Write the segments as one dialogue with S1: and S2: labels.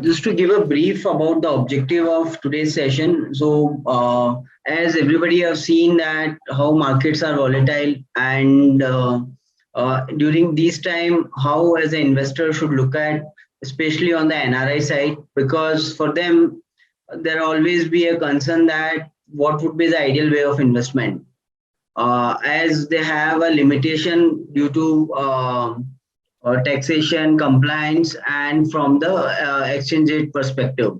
S1: Just to give a brief about the objective of today's session. As everybody have seen that how markets are volatile, and during this time, how as an investor should look at, especially on the NRI side, because for them there always be a concern that what would be the ideal way of investment, as they have a limitation due to taxation, compliance, and from the exchange rate perspective.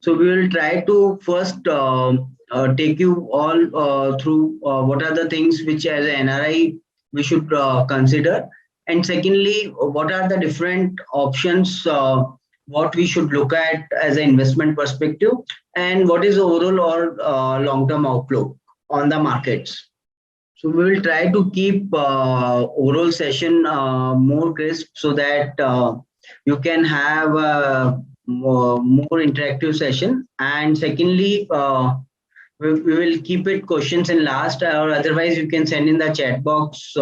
S1: So we will try to first take you all through what are the things which as an NRI we should consider, and secondly, what are the different options what we should look at as an investment perspective, and what is the overall or long-term outlook on the markets. So we will try to keep overall session more crisp so that you can have a more interactive session. And secondly, we will keep it questions in last, or otherwise you can send in the chat box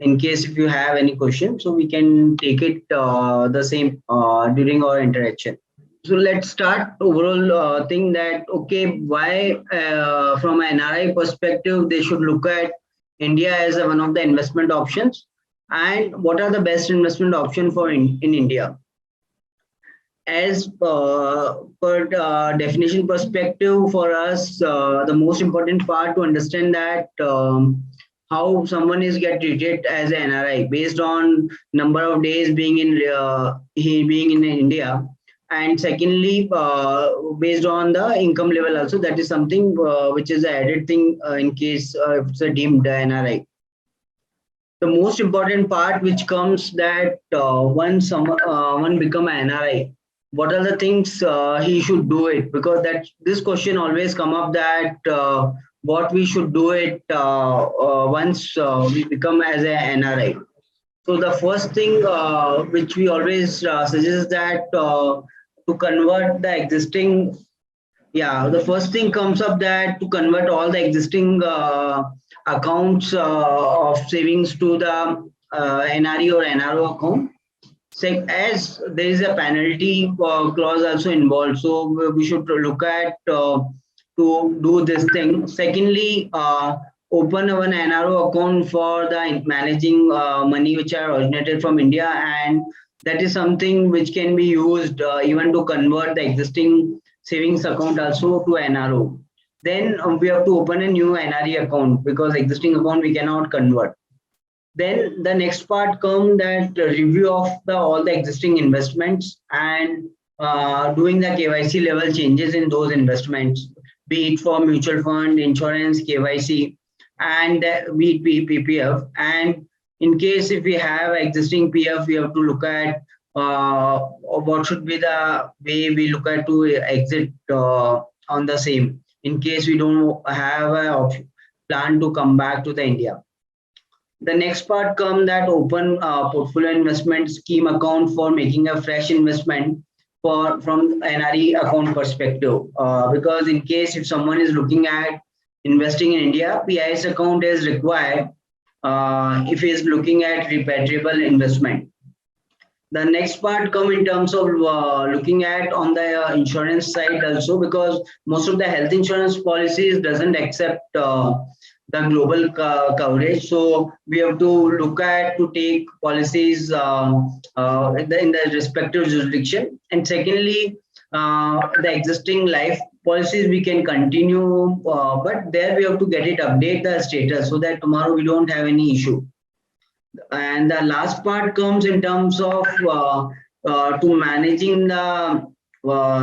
S1: in case if you have any question. So we can take it the same during our interaction. So let's start overall thing that, okay, why from an NRI perspective, they should look at India as one of the investment options, and what are the best investment option for in India. As per definition perspective for us, the most important part to understand that how someone is get treated as an NRI based on number of days being in India, and secondly based on the income level also. That is something which is an added thing in case if it's a deemed NRI. The most important part which comes that once one become an NRI, what are the things he should do it, because that this question always come up that what we should do it once we become as an NRI. So the first thing which we always suggest that to convert the existing, the first thing comes up that to convert all the existing accounts of savings to the NRE or NRO account. As there is a penalty clause also involved, so we should look at to do this thing. Secondly, open one NRO account for the managing money which are originated from India, and that is something which can be used even to convert the existing savings account also to NRO. Then we have to open a new NRE account because existing account we cannot convert. Then the next part comes that review of all the existing investments and doing the KYC level changes in those investments, be it for mutual fund, insurance, KYC, and be it PPF. And in case if we have existing PF, we have to look at what should be the way we look at to exit on the same, in case we don't have a plan to come back to the India. The next part comes that open portfolio investment scheme account for making a fresh investment from NRE account perspective. Because in case if someone is looking at investing in India, PIS account is required if he is looking at repatriable investment. The next part come in terms of looking at on the insurance side also, because most of the health insurance policies doesn't accept the global coverage. So we have to look at to take policies in the respective jurisdiction. And secondly, the existing life policies we can continue, but there we have to get it update the status so that tomorrow we don't have any issue. And the last part comes in terms of to managing the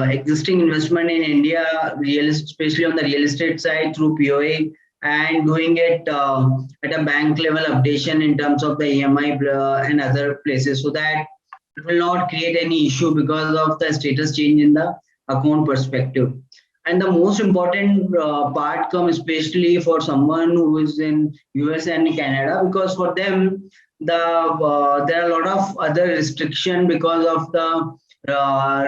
S1: existing investment in India, especially on the real estate side through POA, and doing it at a bank level updation in terms of the EMI and other places, so that it will not create any issue because of the status change in the account perspective. And the most important part comes especially for someone who is in US and Canada, because for them there are a lot of other restriction because of the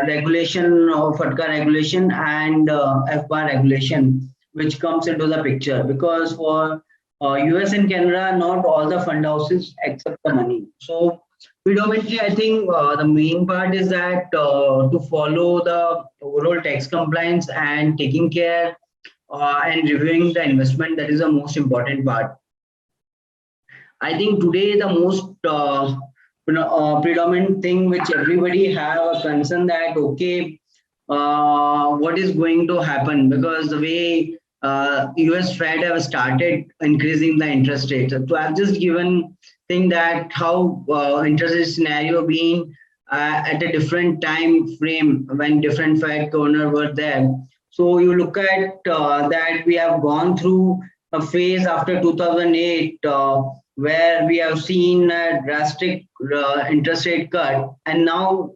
S1: regulation of FATCA regulation and FBAR regulation, which comes into the picture. Because for US and Canada, not all the fund houses accept the money. So Predominantly, I think the main part is that to follow the overall tax compliance and taking care and reviewing the investment, that is the most important part. I think today the most predominant thing which everybody have a concern that okay, what is going to happen because the way US Fed have started increasing the interest rate. So I've just given thing that how interest rate scenario being at a different time frame when different Fed governor were there. So you look at that we have gone through a phase after 2008 where we have seen a drastic interest rate cut, and now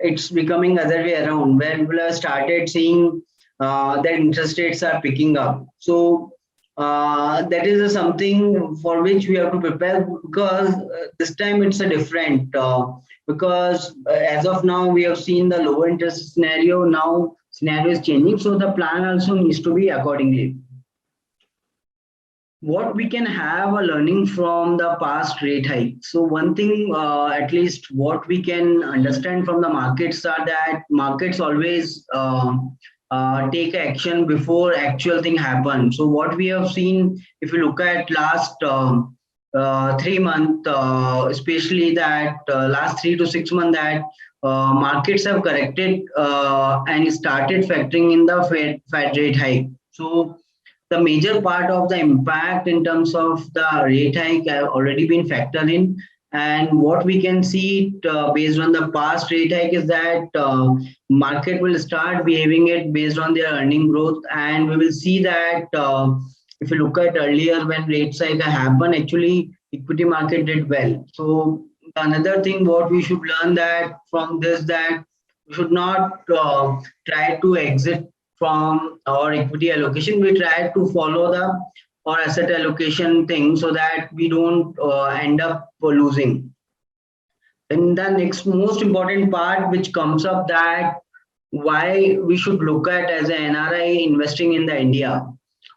S1: it's becoming other way around where people have started seeing that interest rates are picking up. So that is something for which we have to prepare because this time it's a different because as of now we have seen the lower interest scenario. Now scenario is changing, so the plan also needs to be accordingly. What we can have a learning from the past rate hike. So one thing, at least what we can understand from the markets are that markets always take action before actual thing happen. So what we have seen, if you look at last 3 months, especially that last 3 to 6 months, that markets have corrected and started factoring in the Fed rate hike. So the major part of the impact in terms of the rate hike have already been factored in. And what we can see based on the past rate hike is that market will start behaving it based on their earning growth. And we will see that if you look at earlier when rate hike happened, actually equity market did well. So another thing what we should learn that from this that we should not try to exit from our equity allocation. We try to follow the or asset allocation thing so that we don't end up losing. And the next most important part which comes up that why we should look at as an NRI investing in the India,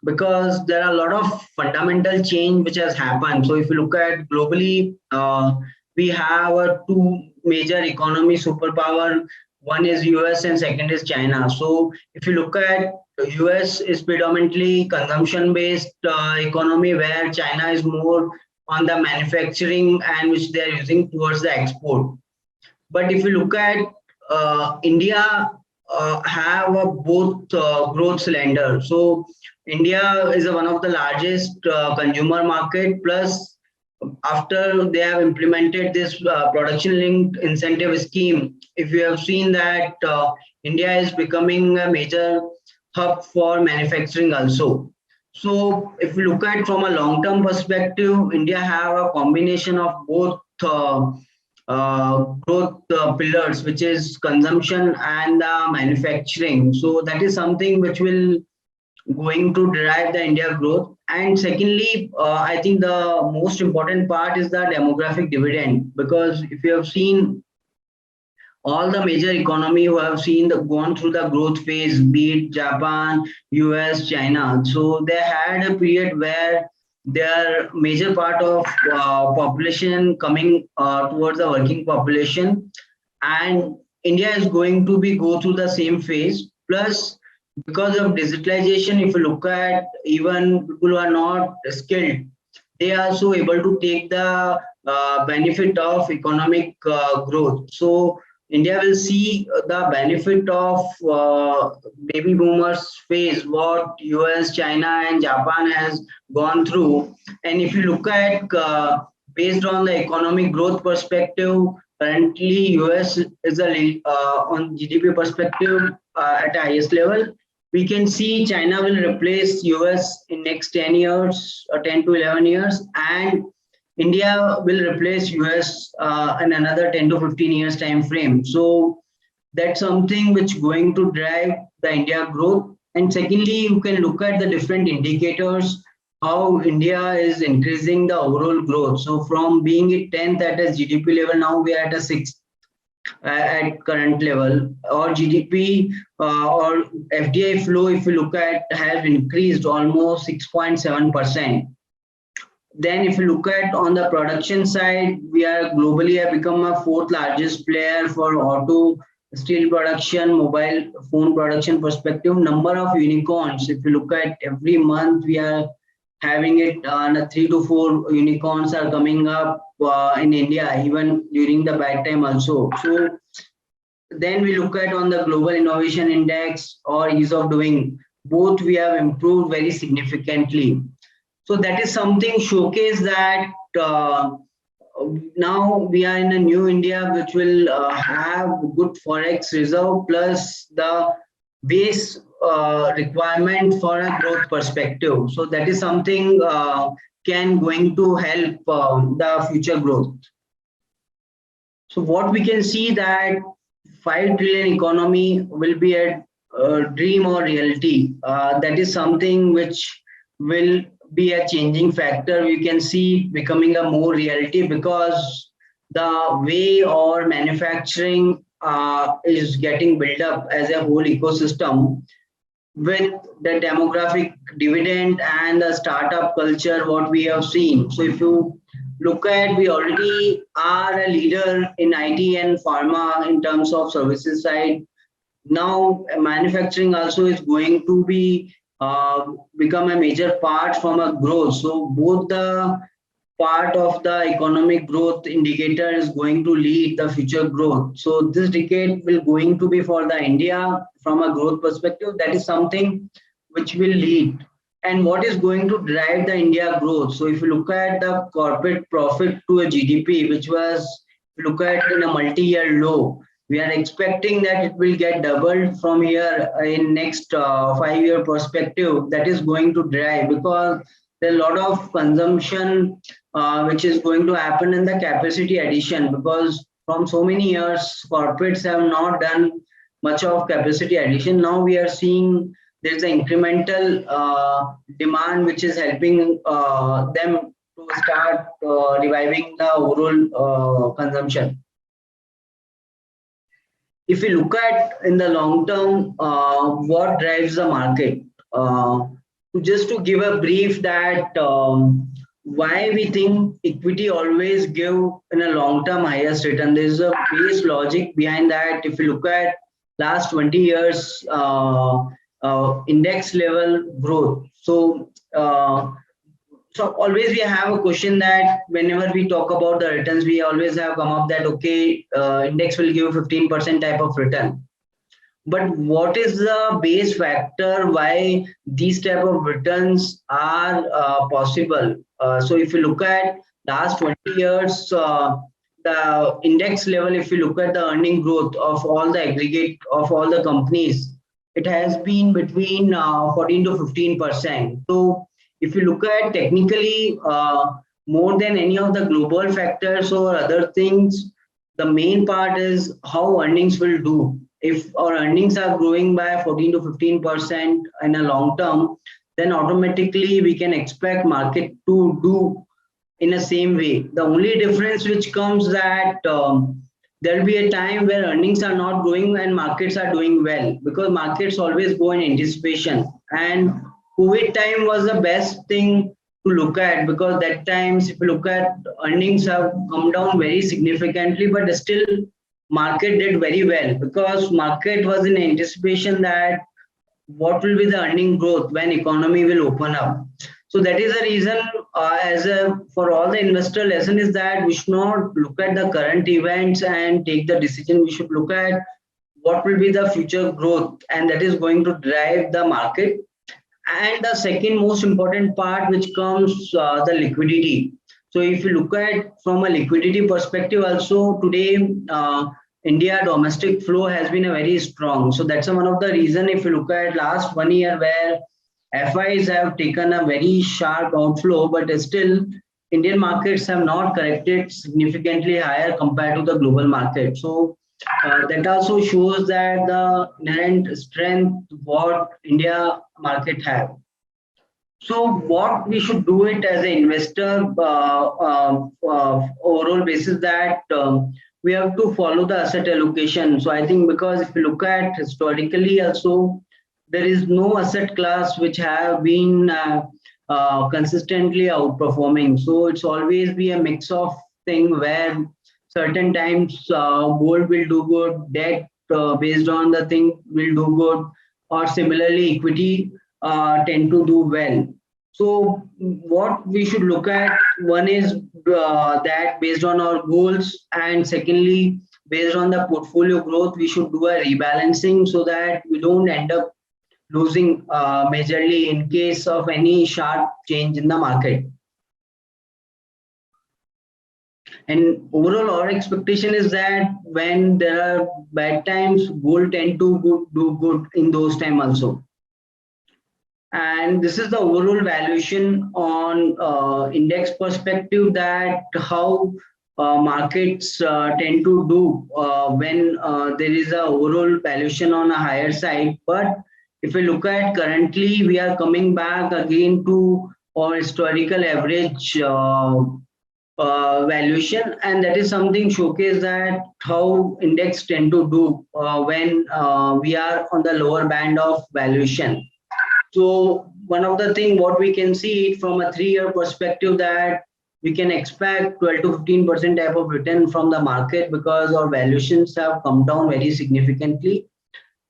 S1: because there are a lot of fundamental change which has happened. So if you look at globally, we have two major economy superpower. One is US and second is China. So if you look at the US is predominantly consumption based economy where China is more on the manufacturing and which they are using towards the export. But if you look at India, have a both growth cylinder. So India is one of the largest consumer market. Plus, after they have implemented this production linked incentive scheme, if you have seen that India is becoming a major hub for manufacturing also. So if you look at from a long term perspective, India have a combination of both growth pillars, which is consumption and manufacturing. So that is something which will going to drive the India growth. And secondly, I think the most important part is the demographic dividend, because if you have seen all the major economy who have seen gone through the growth phase, be it Japan, US, China. So they had a period where their major part of population coming towards the working population, and India is going to be go through the same phase. Plus, because of digitalization, if you look at even people who are not skilled, they are also able to take the benefit of economic growth. So India will see the benefit of baby boomers phase, what US, China, and Japan has gone through. And if you look at based on the economic growth perspective, currently US is a on GDP perspective at the highest level. We can see China will replace US in next 10 years or 10 to 11 years, and India will replace US in another 10 to 15 years time frame. So that's something which going to drive the India growth. And secondly, you can look at the different indicators how India is increasing the overall growth. So from being at 10th at a GDP level, now we are at a 6th at current level. Or GDP or FDI flow, if you look at, have increased almost 6.7%. Then if you look at on the production side, we are globally have become a fourth largest player for auto, steel production, mobile phone production perspective. Number of unicorns, if you look at every month, we are having it on 3 to 4 unicorns are coming up in India, even during the bad time also. So then we look at on the global innovation index or ease of doing, both we have improved very significantly. So that is something showcase that now we are in a new India which will have good forex reserve plus the base requirement for a growth perspective. So that is something can going to help the future growth. So what we can see that 5 trillion economy will be a dream or reality. That is something which will be a changing factor. We can see becoming a more reality because the way our manufacturing is getting built up as a whole ecosystem with the demographic dividend and the startup culture what we have seen. So if you look at, we already are a leader in IT and pharma in terms of services side. Now manufacturing also is going to be become a major part from a growth. So both the part of the economic growth indicator is going to lead the future growth. So this decade will going to be for the India from a growth perspective. That is something which will lead. And what is going to drive the India growth? So if you look at the corporate profit to a GDP, which was, if you look at in a multi-year low, we are expecting that it will get doubled from here in next 5-year perspective. That is going to drive because there are a lot of consumption which is going to happen in the capacity addition, because from so many years corporates have not done much of capacity addition. Now we are seeing there's an incremental demand which is helping them to start reviving the overall consumption. If we look at in the long term, what drives the market? Just to give a brief that why we think equity always give in a long term highest return. There is a base logic behind that. If you look at last 20 years index level growth. So so always we have a question that whenever we talk about the returns, we always have come up that okay, index will give 15% type of return. But what is the base factor why these type of returns are possible? So if you look at last 20 years, the index level, if you look at the earning growth of all the aggregate of all the companies, it has been between 14 to 15%. So if you look at technically more than any of the global factors or other things, the main part is how earnings will do. If our earnings are growing by 14 to 15% in a long term, then automatically we can expect market to do in the same way. The only difference which comes that there will be a time where earnings are not growing and markets are doing well, because markets always go in anticipation. And COVID time was the best thing to look at, because that times if you look at earnings have come down very significantly, but still market did very well because market was in anticipation that what will be the earning growth when economy will open up. So that is the reason for all the investor lesson is that we should not look at the current events and take the decision. We should look at what will be the future growth, and that is going to drive the market. And the second most important part which comes the liquidity. So if you look at from a liquidity perspective also today, India domestic flow has been a very strong. So that's one of the reason if you look at last 1 year where FIs have taken a very sharp outflow, but still Indian markets have not corrected significantly higher compared to the global market. So that also shows that the inherent strength what India market have. So what we should do it as an investor overall basis that we have to follow the asset allocation. So I think because if you look at historically also, there is no asset class which have been consistently outperforming. So it's always be a mix of thing where certain times gold will do good, debt based on the thing will do good, or similarly equity tend to do well. So what we should look at, one is that based on our goals, and secondly based on the portfolio growth, we should do a rebalancing so that we don't end up losing majorly in case of any sharp change in the market. And overall, our expectation is that when there are bad times, gold tend to do good in those times also. And this is the overall valuation on index perspective, that how markets tend to do when there is a overall valuation on a higher side. But if we look at currently, we are coming back again to our historical average valuation, and that is something showcase that how index tend to do when we are on the lower band of valuation. So one of the thing what we can see from a 3-year perspective, that we can expect 12 to 15% type of return from the market, because our valuations have come down very significantly.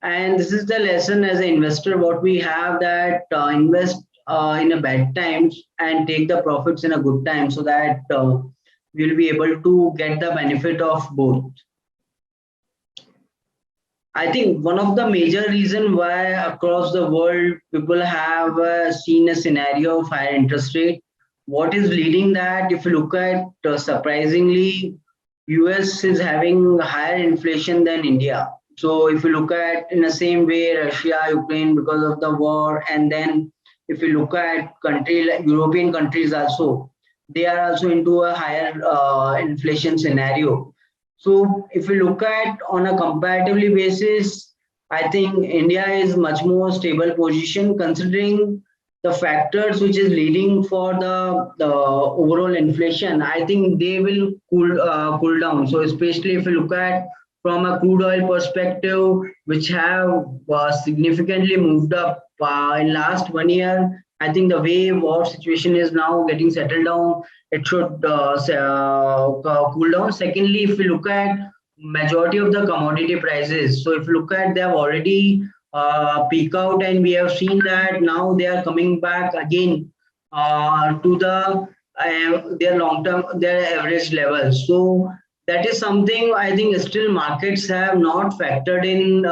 S1: And this is the lesson as an investor what we have, that invest in a bad times and take the profits in a good time, so that we'll be able to get the benefit of both. I think one of the major reason why across the world people have seen a scenario of higher interest rate, what is leading that? If you look at surprisingly, US is having higher inflation than India. So if you look at in the same way, Russia, Ukraine, because of the war, and then if you look at country like European countries also, they are also into a higher inflation scenario. So if we look at on a comparatively basis, I think India is much more stable position, considering the factors which is leading for the overall inflation. I think they will cool down. So especially if you look at from a crude oil perspective, which have significantly moved up in last 1 year. I think the way war situation is now getting settled down, it should cool down. Secondly, if we look at majority of the commodity prices, so if you look at, they have already peak out, and we have seen that now they are coming back again to their long term, their average levels. So that is something I think still markets have not factored in.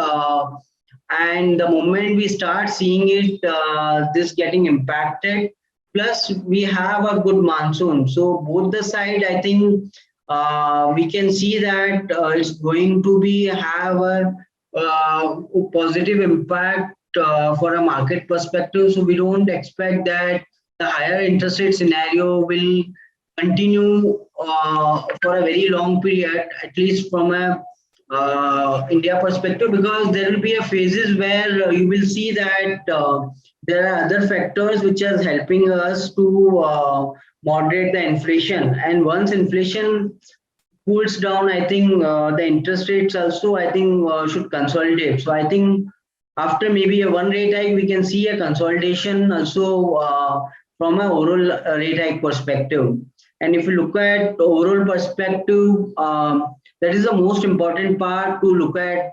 S1: And the moment we start seeing it, this getting impacted, plus we have a good monsoon, so both the side I think we can see that it's going to be have a positive impact for a market perspective. So we don't expect that the higher interest rate scenario will continue for a very long period, at least from a India perspective, because there will be a phases where you will see that there are other factors which are helping us to moderate the inflation. And once inflation cools down, I think the interest rates also, I think, should consolidate. So I think after maybe a one rate hike, we can see a consolidation also from an overall rate hike perspective. And if you look at the overall perspective, that is the most important part to look at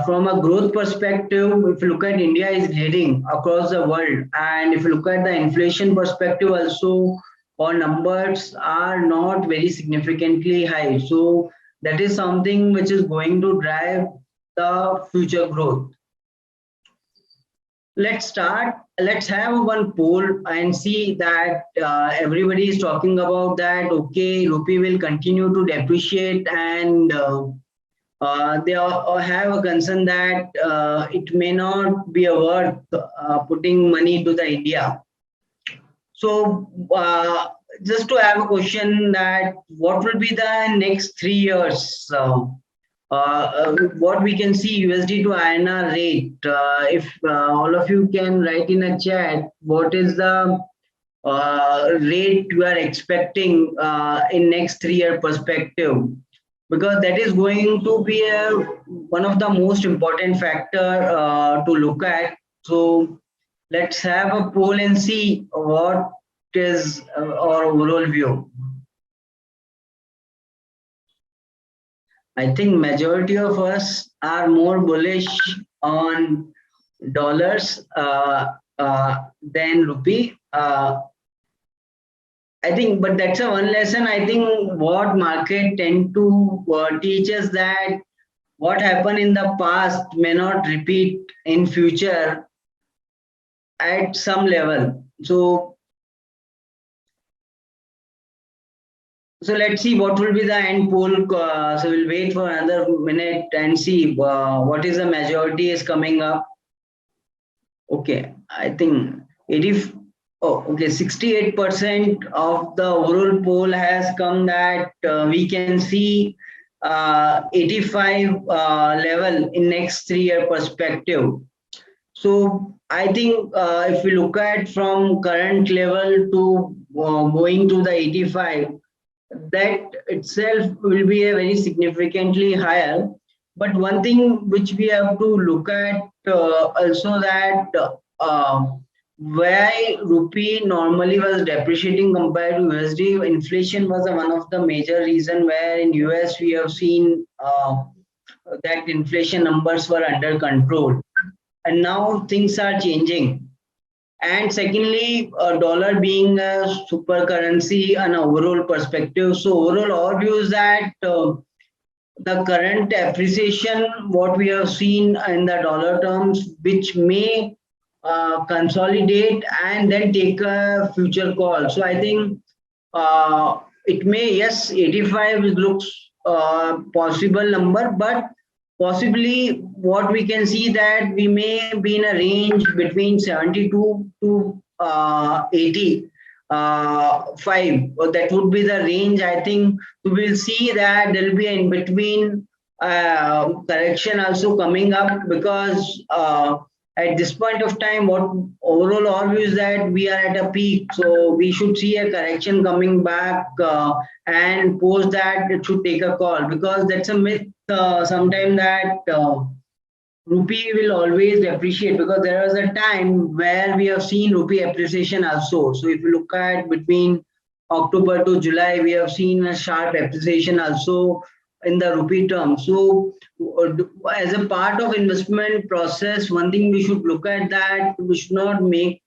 S1: from a growth perspective. If you look at India is leading across the world, and if you look at the inflation perspective also, our numbers are not very significantly high. So that is something which is going to drive the future growth. Let's have one poll and see that everybody is talking about that, okay, rupee will continue to depreciate, and they have a concern that it may not be worth putting money into the India. So just to have a question, that what will be the next 3 years? What we can see USD to INR rate. If all of you can write in a chat, what is the rate you are expecting in next 3 year perspective? Because that is going to be one of the most important factor to look at. So Let's have a poll and see what is our overall view. I think majority of us are more bullish on dollars than rupee. I think, but that's a one lesson. I think what market tend to teach us that what happened in the past may not repeat in future at some level. So let's see what will be the end poll. So we'll wait for another minute and see what is the majority is coming up. Okay, I think 80. Oh, okay, 68% of the overall poll has come that we can see 85 level in next 3-year perspective. So I think if we look at from current level to going to the 85, that itself will be a very significantly higher. But one thing which we have to look at also that why rupee normally was depreciating compared to USD, inflation was one of the major reason where in US we have seen that inflation numbers were under control, and now things are changing. And secondly, dollar being a super currency and overall perspective. So overall, our view is that the current appreciation, what we have seen in the dollar terms, which may consolidate and then take a future call. So I think it may, yes, 85 looks possible number, but possibly what we can see that we may be in a range between 72 to 80 5, or that would be the range. I think we will see that there will be in between correction also coming up, because at this point of time, what overall our view is that we are at a peak, so we should see a correction coming back, and post that it should take a call, because that's a myth sometime that rupee will always depreciate, because there was a time where we have seen rupee appreciation also. So if you look at between October to July, we have seen a sharp appreciation also in the rupee term. So as a part of investment process, one thing we should look at that we should not make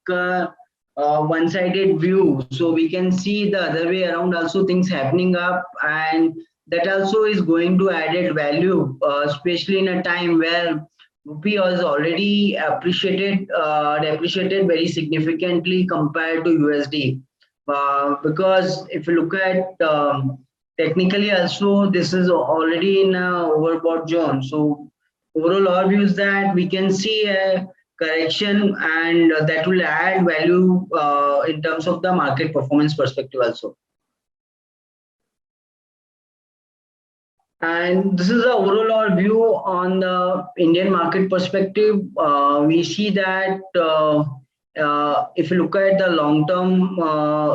S1: one-sided view. So we can see the other way around also things happening up, and that also is going to added value, especially in a time where rupee was already depreciated very significantly compared to USD. Because if you look at technically also, this is already in a overbought zone. So overall, our view is that we can see a correction, and that will add value in terms of the market performance perspective also. And this is the overall our view on the Indian market perspective. We see that if you look at the long-term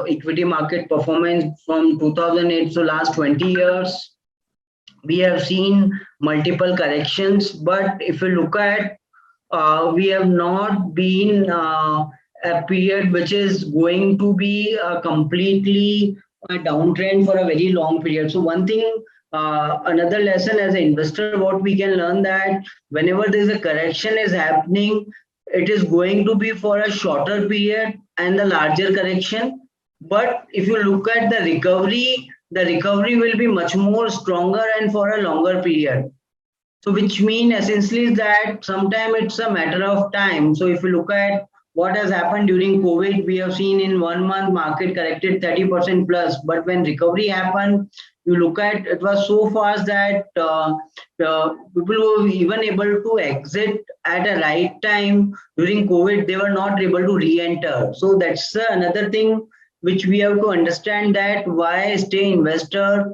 S1: equity market performance from 2008 to last 20 years, we have seen multiple corrections. But if you look at, we have not been a period which is going to be completely a downtrend for a very long period. So one thing, another lesson as an investor, what we can learn that whenever there's a correction is happening, it is going to be for a shorter period and the larger correction. But if you look at the recovery will be much more stronger and for a longer period. So which mean essentially is that sometimes it's a matter of time. So if you look at what has happened during COVID, we have seen in 1 month market corrected 30% plus. But when recovery happened, you look at it was so fast that people were even able to exit at a right time during COVID. They were not able to re-enter. So that's another thing which we have to understand, that why stay investor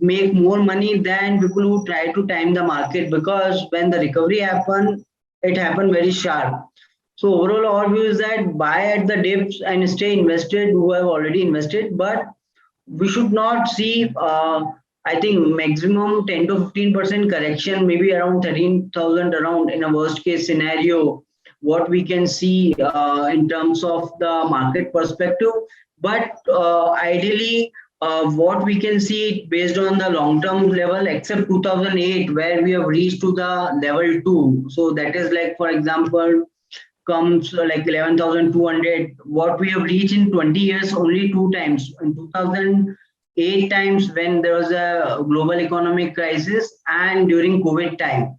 S1: make more money than people who try to time the market, because when the recovery happened, it happened very sharp. So overall, our view is that buy at the dips and stay invested who have already invested, but we should not see, I think, maximum 10 to 15% correction, maybe around 13,000 around in a worst case scenario. what we can see in terms of the market perspective. But ideally, what we can see based on the long-term level, except 2008, where we have reached to the level 2. So that is like, for example, comes like 11,200. What we have reached in 20 years only two times. In 2008 times when there was a global economic crisis and during COVID time.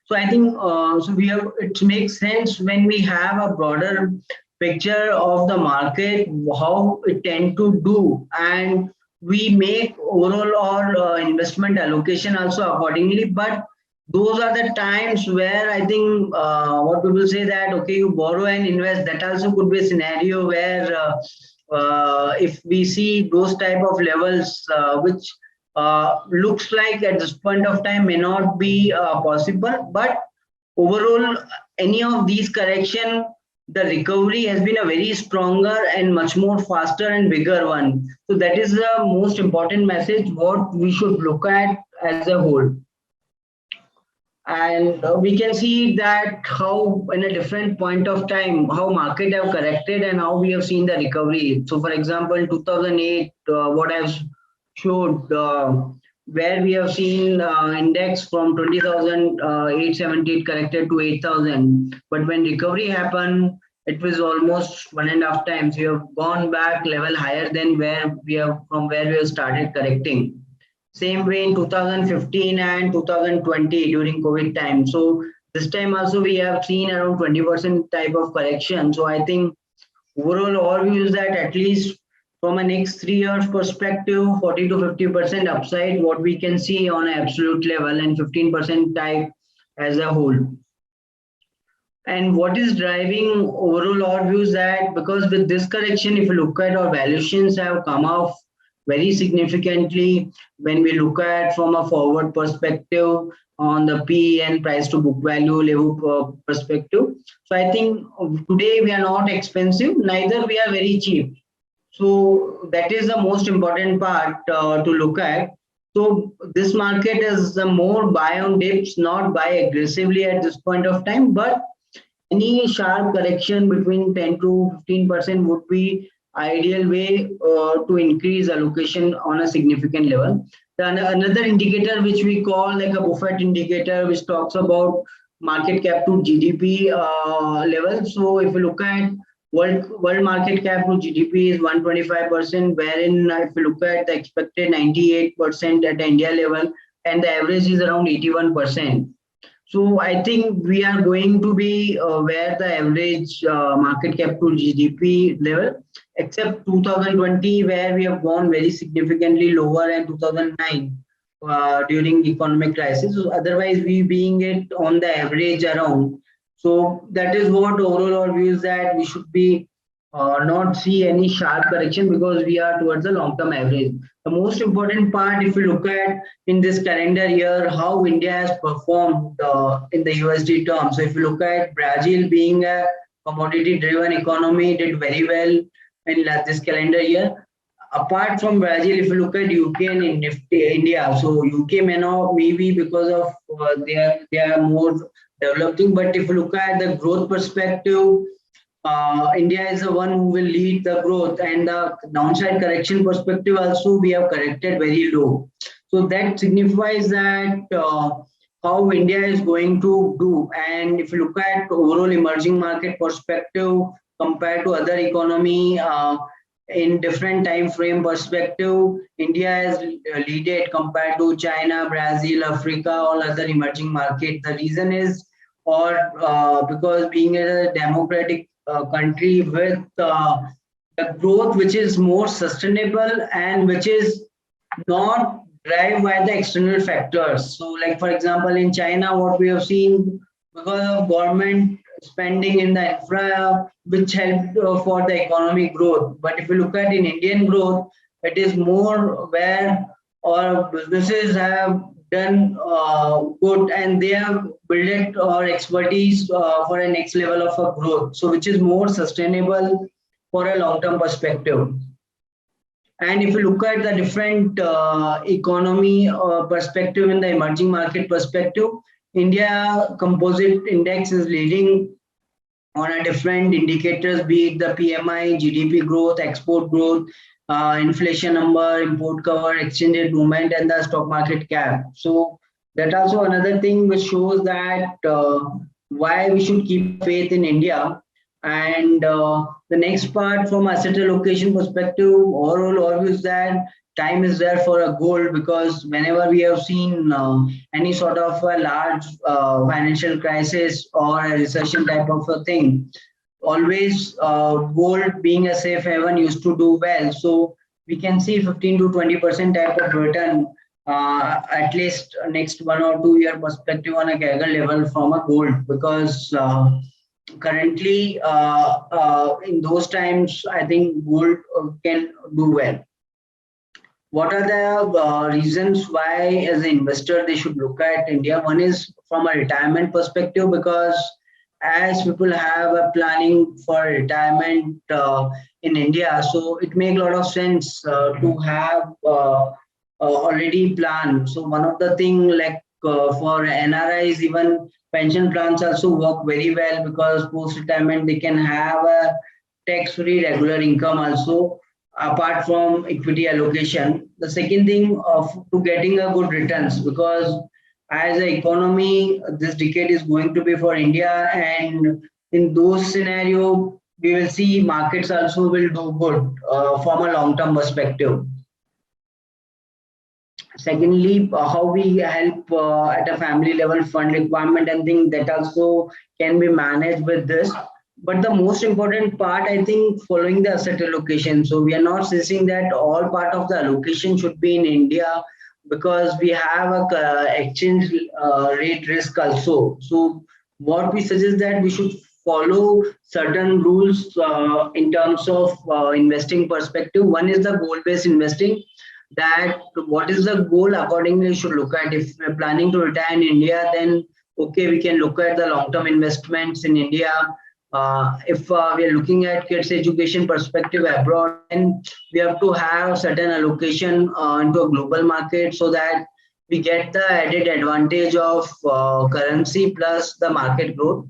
S1: So I think so we have, it makes sense when we have a broader picture of the market, how it tend to do, and we make overall our investment allocation also accordingly. But those are the times where I think what people say that okay, you borrow and invest. That also could be a scenario where if we see those type of levels, which looks like at this point of time may not be possible, but overall, any of these correction, the recovery has been a very stronger and much more faster and bigger one. So that is the most important message what we should look at as a whole. And we can see that how in a different point of time how market have corrected and how we have seen the recovery. So for example 2008, what I've showed, where we have seen index from 20,878 corrected to 8,000, but when recovery happened it was almost 1.5 times. We have gone back level higher than where we have from where we have started correcting. Same way in 2015 and 2020 during COVID time. So this time also we have seen around 20% type of correction. So I think overall our view is that at least from a next 3 years perspective, 40 to 50% upside, what we can see on an absolute level, and 15% type as a whole. And what is driving overall our views that because with this correction, if you look at our valuations have come off very significantly when we look at from a forward perspective on the P and price to book value level perspective. So I think today we are not expensive, neither we are very cheap. So that is the most important part to look at. So this market is more buy on dips, not buy aggressively at this point of time, but any sharp correction between 10 to 15% would be ideal way to increase allocation on a significant level. Then another indicator which we call like a Buffett indicator, which talks about market cap to GDP level. So if you look at world market cap to GDP is 125%, wherein if you look at the expected 98% at India level, and the average is around 81%. So I think we are going to be where the average market cap to GDP level, except 2020 where we have gone very significantly lower, and 2009 during economic crisis. So otherwise we being it on the average around. So that is what overall our view is that we should be not see any sharp correction because we are towards the long-term average. The most important part, if you look at in this calendar year, how India has performed in the USD terms. So if you look at Brazil being a commodity-driven economy, did very well in this calendar year. Apart from Brazil, if you look at UK and India, so UK may not maybe because of they are more developing, but if you look at the growth perspective, India is the one who will lead the growth, and the downside correction perspective also we have corrected very low. So that signifies that how India is going to do. And if you look at overall emerging market perspective compared to other economy in different time frame perspective, India is leaded compared to China, Brazil, Africa, all other emerging market. The reason is because being a democratic country with the growth which is more sustainable and which is not driven by the external factors. So like for example in China, what we have seen because of government spending in the infra which helped for the economic growth. But if you look at in Indian growth, it is more where our businesses have done good and they have built our expertise for a next level of a growth, so which is more sustainable for a long-term perspective. And if you look at the different economy perspective in the emerging market perspective, India composite index is leading on a different indicators, be it the PMI, GDP growth, export growth, inflation number, import cover, exchange rate movement, and the stock market cap. So that also another thing which shows that why we should keep a faith in India. And the next part from asset allocation perspective, overall overview is that time is there for a gold, because whenever we have seen any sort of a large financial crisis or a recession type of a thing, always gold being a safe haven used to do well. So we can see 15 to 20% type of return, at least next 1 or 2 year perspective on a CAGR level from a gold, because currently in those times I think gold can do well. What are the reasons why as an investor they should look at India? One is from a retirement perspective, because as people have a planning for retirement in India, so it makes a lot of sense to have already planned. So one of the thing like for NRIs, even pension plans also work very well, because post retirement they can have a tax-free regular income also, apart from equity allocation. The second thing of to getting a good returns, because as the economy this decade is going to be for India, and in those scenario we will see markets also will do good from a long-term perspective. Secondly, how we help at a family level fund requirement and things that also can be managed with this. But the most important part, I think, following the asset allocation. So we are not suggesting that all part of the allocation should be in India, because we have a exchange rate risk also. So what we suggest that we should follow certain rules in terms of investing perspective. One is the goal based investing, that what is the goal accordingly you should look at. If we're planning to retire in India, then okay, we can look at the long-term investments in India. If we are looking at kids education perspective abroad, then we have to have certain allocation into a global market, so that we get the added advantage of currency plus the market growth.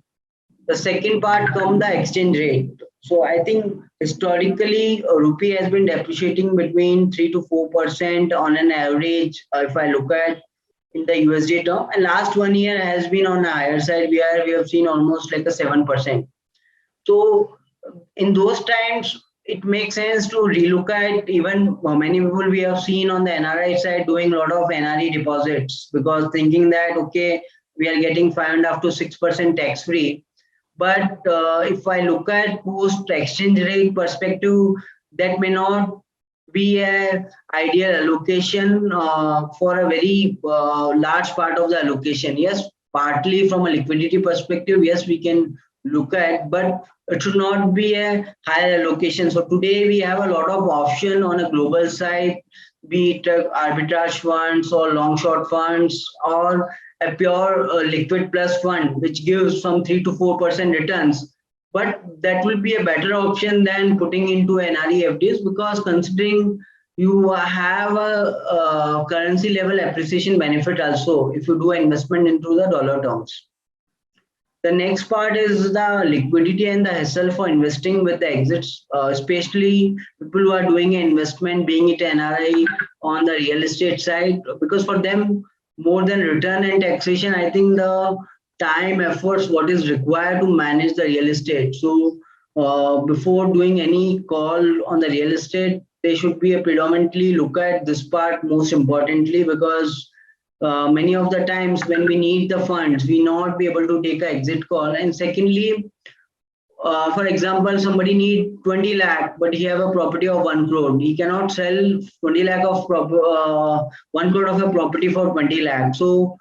S1: The second part comes the exchange rate. So I think historically rupee has been depreciating between 3 to 4% on an average. If I look at in the USD term, and last 1 year has been on the higher side, where we have seen almost like a 7%. So in those times, it makes sense to relook at. Even many people we have seen on the NRI side doing a lot of NRE deposits, because thinking that okay, we are getting 5.5 to 6% tax free. But if I look at post exchange rate perspective, that may not be a ideal allocation for a very large part of the allocation. Yes, partly from a liquidity perspective, yes, we can look at, but it should not be a higher allocation. So today we have a lot of option on a global side, be it arbitrage funds or long short funds, or a pure liquid plus fund, which gives some 3 to 4% returns. But that will be a better option than putting into NRE FDs, because considering you have a currency level appreciation benefit also if you do investment into the dollar terms. The next part is the liquidity and the hassle for investing with the exits, especially people who are doing an investment, being it NRI on the real estate side, because for them, more than return and taxation, I think the time, efforts, what is required to manage the real estate. So before doing any call on the real estate, they should be predominantly look at this part most importantly, because many of the times when we need the funds, we not be able to take an exit call. And secondly, for example, somebody need 20 lakh, but he have a property of 1 crore. He cannot sell 20 lakh of 1 crore of a property for 20 lakh. So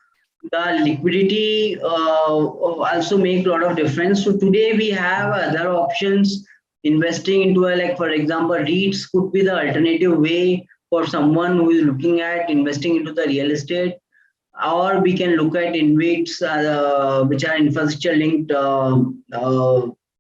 S1: the liquidity also make a lot of difference. So today we have other options. Investing into a, like for example, REITs could be the alternative way for someone who is looking at investing into the real estate. Or we can look at InvITs, which are infrastructure linked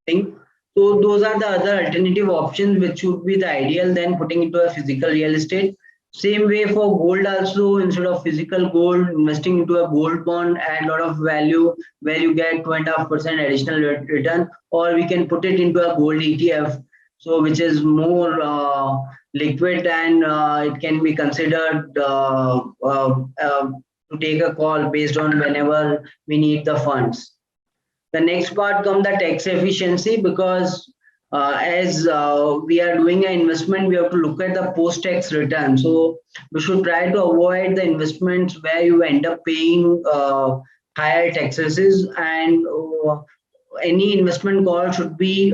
S1: thing. So those are the other alternative options which would be the ideal than putting into a physical real estate. Same way for gold also, instead of physical gold, investing into a gold bond add a lot of value where you get 2.5% additional return, or we can put it into a gold ETF, so which is more liquid and it can be considered to take a call based on whenever we need the funds. The next part comes the tax efficiency, because as we are doing an investment, we have to look at the post-tax return. So we should try to avoid the investments where you end up paying higher taxes, and any investment call should be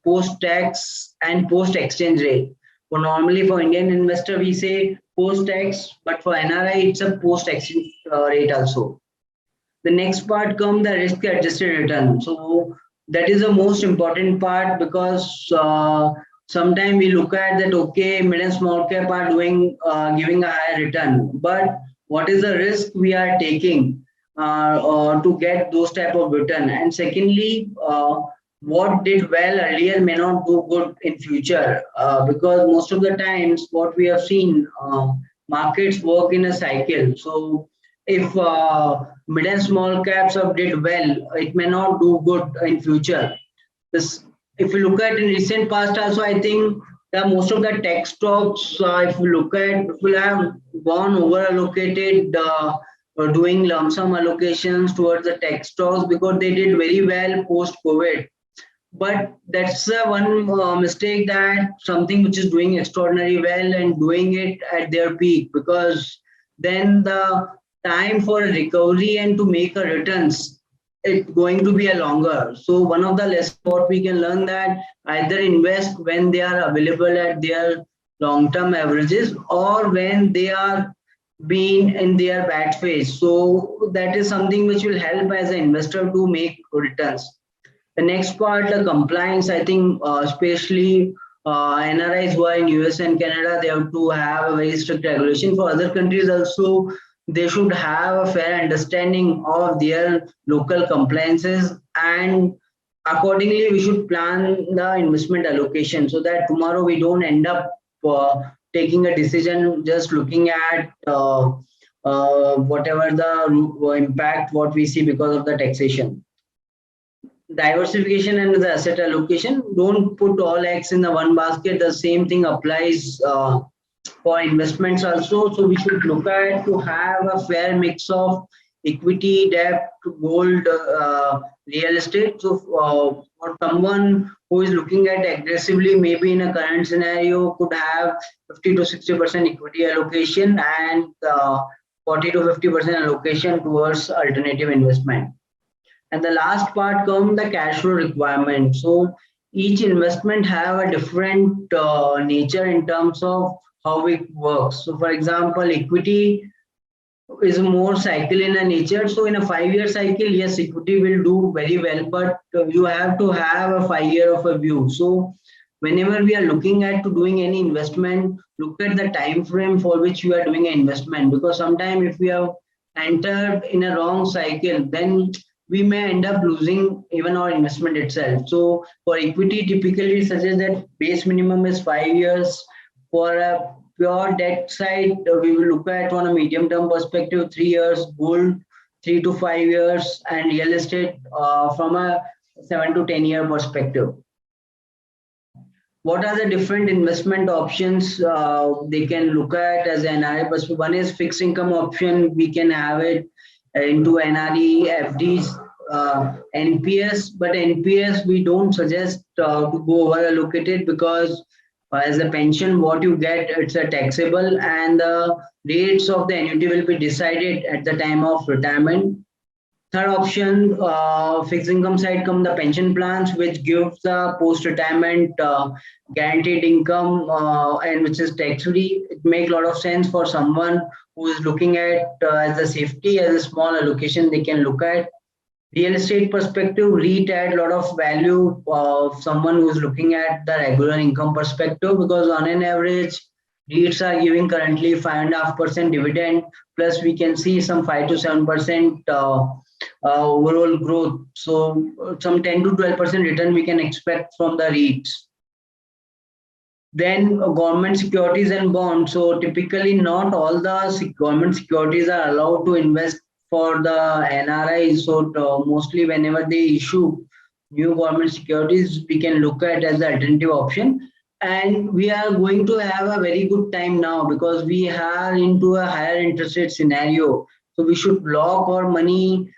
S1: post-tax and post-exchange rate. So normally for Indian investor, we say post-tax, but for NRI, it's a post-exchange rate also. The next part comes the risk adjusted return. So that is the most important part, because sometimes we look at that, okay, mid and small cap are doing giving a higher return, but what is the risk we are taking to get those type of return? And secondly, what did well earlier may not do good in future, because most of the times what we have seen, markets work in a cycle. So if mid and small caps have did well, it may not do good in future. This, if you look at in recent past also, I think that most of the tech stocks, if you look at, will have gone over allocated, doing lump sum allocations towards the tech stocks because they did very well post COVID. But that's one mistake, that something which is doing extraordinary well and doing it at their peak, because then the time for a recovery and to make a returns, it's going to be a longer. So one of the lessons what we can learn, that either invest when they are available at their long term averages, or when they are being in their bad phase. So that is something which will help as an investor to make returns. The next part, the compliance, I think, especially NRIs who are in US and Canada, they have to have a very strict regulation. For other countries also, they should have a fair understanding of their local compliances, and accordingly, we should plan the investment allocation so that tomorrow we don't end up taking a decision just looking at whatever the impact what we see because of the taxation. Diversification and the asset allocation, don't put all eggs in the one basket. The same thing applies for investments also. So we should look at to have a fair mix of equity, debt, gold, real estate. So for someone who is looking at aggressively, maybe in a current scenario, could have 50 to 60% equity allocation, and 40 to 50% allocation towards alternative investment. And the last part come the cash flow requirement. So each investment have a different nature in terms of how it works. So for example, equity is more cycle in a nature. So in a 5 year cycle, yes, equity will do very well, but you have to have a 5 year of a view. So whenever we are looking at to doing any investment, look at the time frame for which you are doing an investment, because sometimes if we have entered in a wrong cycle, then we may end up losing even our investment itself. So for equity, typically it suggests that base minimum is 5 years. For a pure debt side, we will look at on a medium term perspective, 3 years, gold 3 to 5 years, and real estate from a 7 to 10 year perspective. What are the different investment options they can look at as an NRI perspective? One is fixed income option. We can have it into NRE, FDs, NPS, but NPS we don't suggest to go over allocated, because as a pension, what you get, it's a taxable, and the rates of the annuity will be decided at the time of retirement. Third option, fixed income side come the pension plans, which gives the post-retirement guaranteed income, and which is tax-free. It makes a lot of sense for someone who is looking at as a safety, as a small allocation they can look at. Real estate perspective, REIT add a lot of value of someone who is looking at the regular income perspective, because on an average, REITs are giving currently 5.5% dividend, plus we can see some 5 to 7% overall growth. So some 10 to 12% return we can expect from the REITs. Then government securities and bonds. So typically not all the government securities are allowed to invest for the NRIs. So mostly whenever they issue new government securities, we can look at as the alternative option. And we are going to have a very good time now because we are into a higher interest rate scenario. So we should lock our money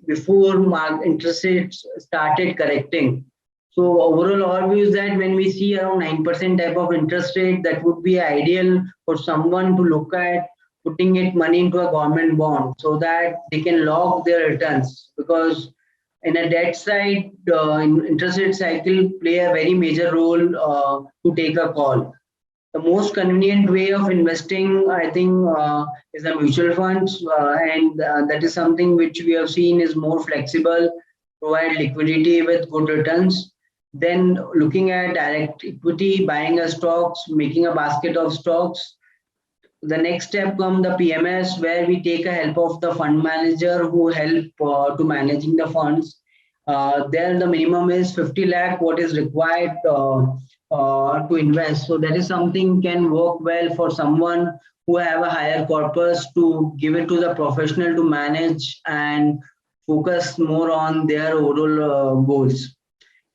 S1: before interest rates started correcting. So overall, our view is that when we see around 9% type of interest rate, that would be ideal for someone to look at putting it money into a government bond so that they can lock their returns. Because in a debt side, interest rate cycle play a very major role to take a call. The most convenient way of investing, I think, is the mutual funds, and that is something which we have seen is more flexible, provide liquidity with good returns. Then looking at direct equity, buying a stocks, making a basket of stocks. The next step come the PMS, where we take a help of the fund manager who help to managing the funds. There the minimum is 50 lakh what is required to invest. So that is something can work well for someone who have a higher corpus to give it to the professional to manage and focus more on their overall goals.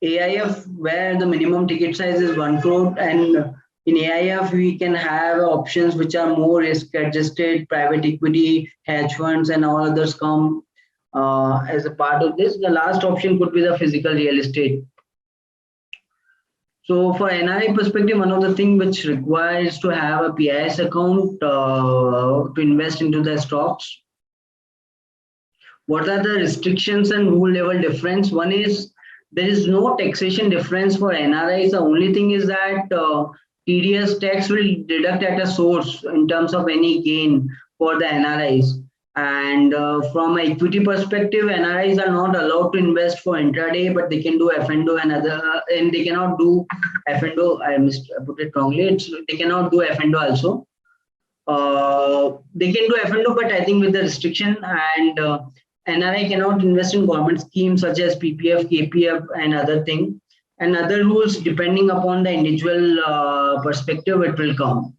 S1: AIF, where the minimum ticket size is 1 crore, and in AIF we can have options which are more risk adjusted, private equity, hedge funds, and all others come as a part of this. The last option could be the physical real estate. So for NRI perspective, one of the things which requires to have a PIS account to invest into the stocks. What are the restrictions and rule level difference? One is there is no taxation difference for NRIs. The only thing is that TDS tax will deduct at a source in terms of any gain for the NRIs. And from an equity perspective, NRIs are not allowed to invest for intraday, but they can do F&O and other, and they cannot do F&O. I put it wrongly. They cannot do F&O also. They can do F&O, but I think with the restriction, and NRI cannot invest in government schemes such as PPF, KPF, and other things. And other rules, depending upon the individual perspective, it will come.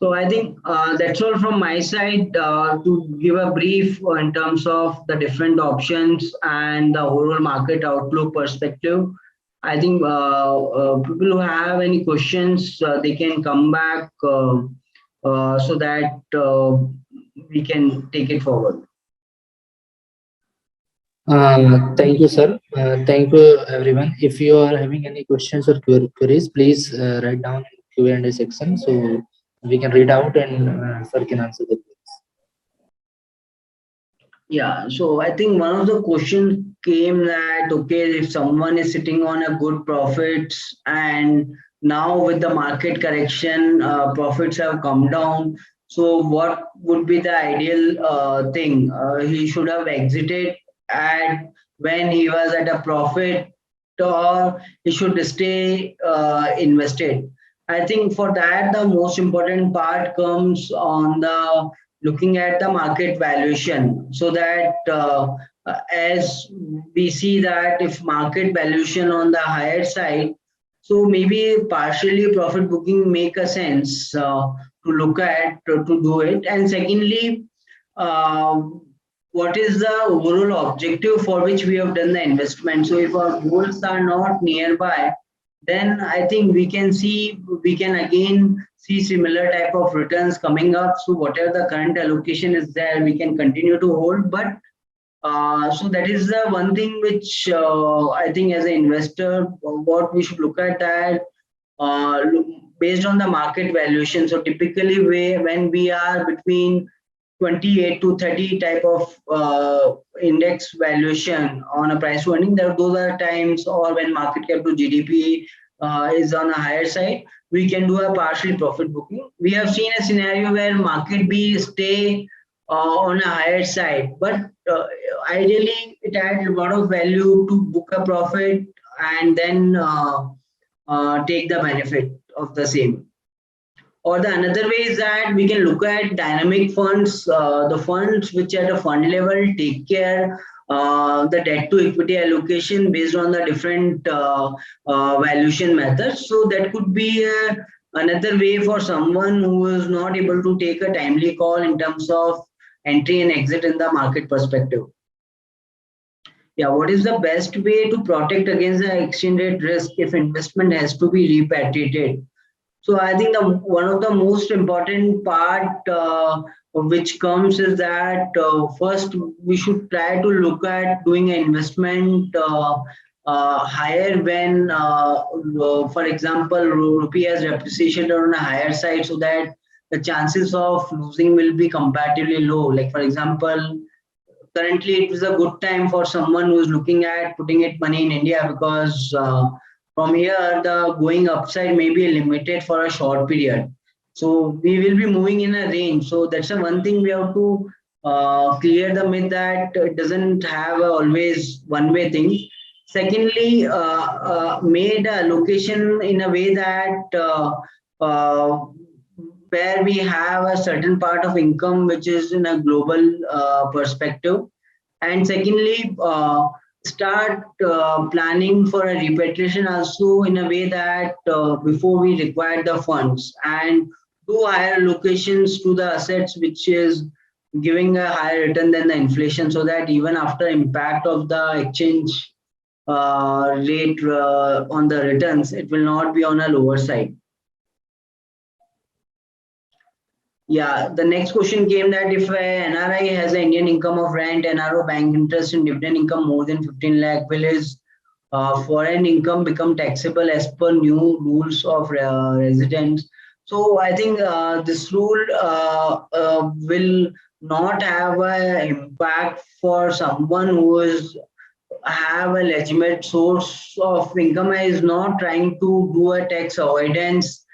S1: So I think that's all from my side to give a brief in terms of the different options and the overall market outlook perspective. I think people who have any questions, they can come back so that we can take it forward.
S2: Thank you, sir. Thank you, everyone. If you are having any questions or queries, please write down in Q&A section so we can read out and sir can answer the queries.
S1: Yeah, so I think one of the questions came that, okay, if someone is sitting on a good profits and now with the market correction, profits have come down. So what would be the ideal thing? He should have exited at when he was at a profit, or he should stay invested. I think for that, the most important part comes on the looking at the market valuation, so that as we see that if market valuation on the higher side, so maybe partially profit booking make a sense to look at to do it. And secondly, uh, what is the overall objective for which we have done the investment? So if our goals are not nearby, then I think we can again see similar type of returns coming up. So whatever the current allocation is there, we can continue to hold. But so that is the one thing which I think as an investor, what we should look at that based on the market valuation. So typically, when we are between 28 to 30 type of index valuation on a price to earning, those are times, or when market cap to GDP is on a higher side, we can do a partial profit booking. We have seen a scenario where market B stay on a higher side, but ideally it adds a lot of value to book a profit and then take the benefit of the same. Or the another way is that we can look at dynamic funds, the funds which at a fund level take care the debt to equity allocation based on the different valuation methods. So that could be another way for someone who is not able to take a timely call in terms of entry and exit in the market perspective. Yeah, what is the best way to protect against the exchange rate risk if investment has to be repatriated? So I think one of the most important part which comes is that first we should try to look at doing an investment higher when, for example, rupee has depreciated on a higher side, so that the chances of losing will be comparatively low. Like for example, currently it is a good time for someone who is looking at putting it money in India, because from here the going upside may be limited for a short period. So we will be moving in a range. So that's the one thing we have to clear the myth that it doesn't have a always one way thing. Secondly, made a location in a way that uh, where we have a certain part of income which is in a global perspective. And secondly, start planning for a repatriation also in a way that before we require the funds, and do higher locations to the assets which is giving a higher return than the inflation, so that even after impact of the exchange rate on the returns, it will not be on a lower side. Yeah, the next question came that if a NRI has an Indian income of rent, NRO, bank interest, and dividend income more than 15 lakh, will his foreign income become taxable as per new rules of residence? So I think this rule will not have an impact for someone who is have a legitimate source of income and is not trying to do a tax avoidance,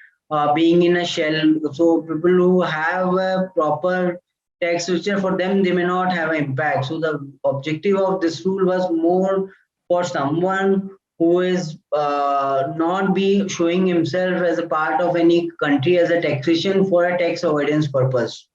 S1: being in a shell. So people who have a proper tax structure, for them they may not have an impact. So the objective of this rule was more for someone who is not be showing himself as a part of any country as a taxation for a tax avoidance purpose.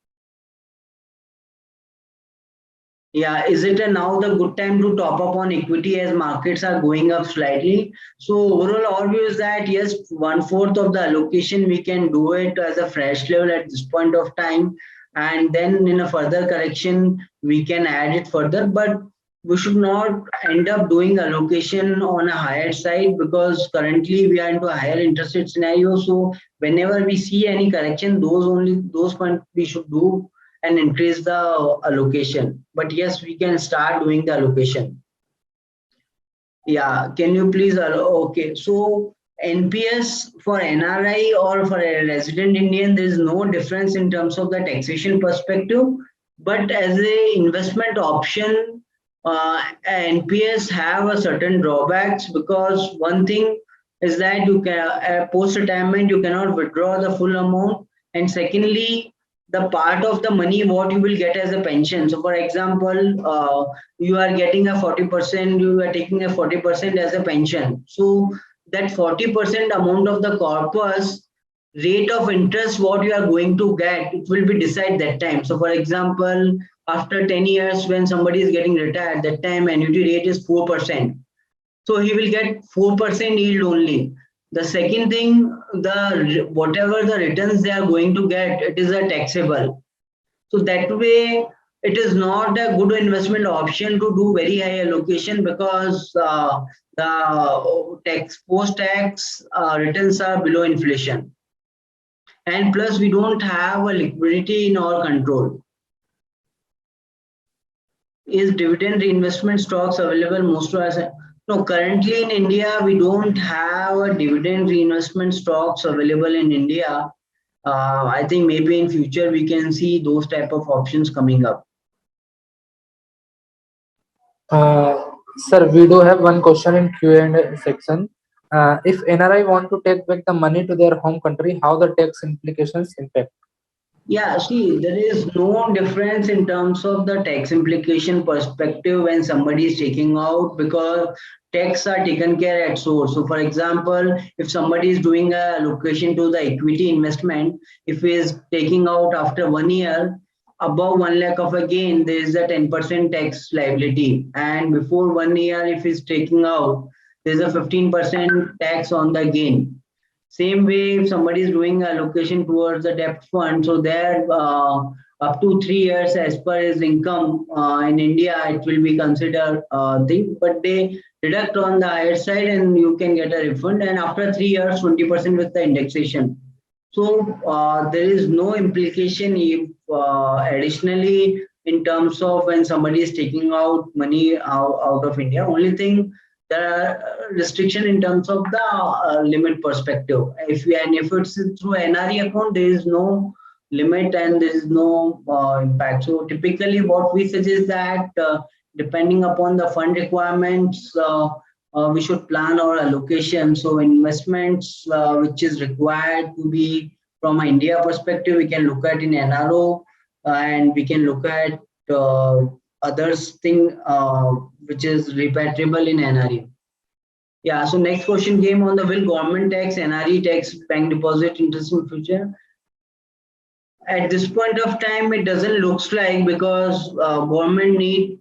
S1: Yeah, is it now the good time to top up on equity as markets are going up slightly? So overall, our view is that yes, 1/4 of the allocation we can do it as a fresh level at this point of time, and then in a further correction we can add it further. But we should not end up doing allocation on a higher side, because currently we are into a higher interest rate scenario. So whenever we see any correction, those points we should do and increase the allocation. But yes, we can start doing the allocation. Yeah, can you please okay, so NPS for NRI or for a resident Indian, there is no difference in terms of the taxation perspective, but as a investment option, NPS have a certain drawbacks, because one thing is that you can post retirement you cannot withdraw the full amount, and secondly, the part of the money what you will get as a pension. So for example, you are getting a 40%, you are taking a 40% as a pension. So that 40% amount of the corpus rate of interest what you are going to get, it will be decided that time. So for example, after 10 years when somebody is getting retired, that time annuity rate is 4%. So he will get 4% yield only. The second thing, the whatever the returns they are going to get, it is a taxable. So that way, it is not a good investment option to do very high allocation, because the tax post tax returns are below inflation, and plus we don't have a liquidity in our control. Is dividend reinvestment stocks available most of us? No, currently in India we don't have a dividend reinvestment stocks available in India. I think maybe in future we can see those type of options coming up.
S2: Sir, we do have one question in Q&A section. If NRI want to take back the money to their home country, how the tax implications impact?
S1: Yeah, see, there is no difference in terms of the tax implication perspective when somebody is taking out, because tax are taken care at source. So, for example, if somebody is doing a allocation to the equity investment, if he is taking out after 1 year, above 1 lakh of a gain, there is a 10% tax liability. And before 1 year, if he's taking out, there's a 15% tax on the gain. Same way, if somebody is doing a allocation towards the debt fund, so there up to 3 years as per his income in India, it will be considered thing, but they deduct on the higher side and you can get a refund. And after 3 years, 20% with the indexation. So there is no implication if additionally in terms of when somebody is taking out money out of India. Only thing, there are restriction in terms of the limit perspective. If it's through NRE account, there is no limit and there is no impact. So typically, what we suggest that depending upon the fund requirements, we should plan our allocation. So investments which is required to be from an India perspective, we can look at in NRO and we can look at others thing which is repatriable in NRE. Yeah, so next question came on the will government tax, NRE tax, bank deposit interest in future. At this point of time, it doesn't looks like, because government need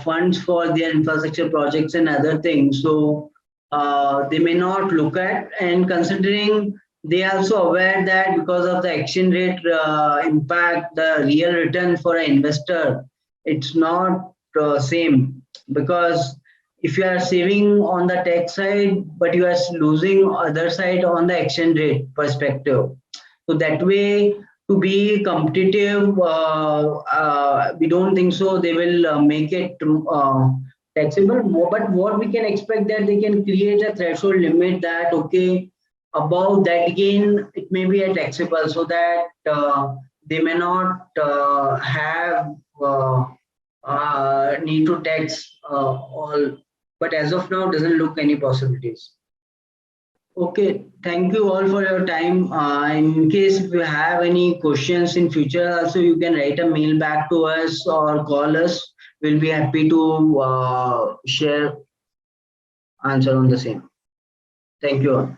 S1: funds for their infrastructure projects and other things. So they may not look at, and considering they are also aware that because of the exchange rate impact, the real return for an investor, it's not same, because if you are saving on the tax side, but you are losing other side on the exchange rate perspective. So that way, to be competitive, we don't think so they will make it taxable. But what we can expect, that they can create a threshold limit that, okay, above that gain, it may be a taxable, so that they may not have need to tax all. But as of now, doesn't look any possibilities. Okay, thank you all for your time. In case if you have any questions in future, also you can write a mail back to us or call us. We'll be happy to share answer on the same. Thank you all.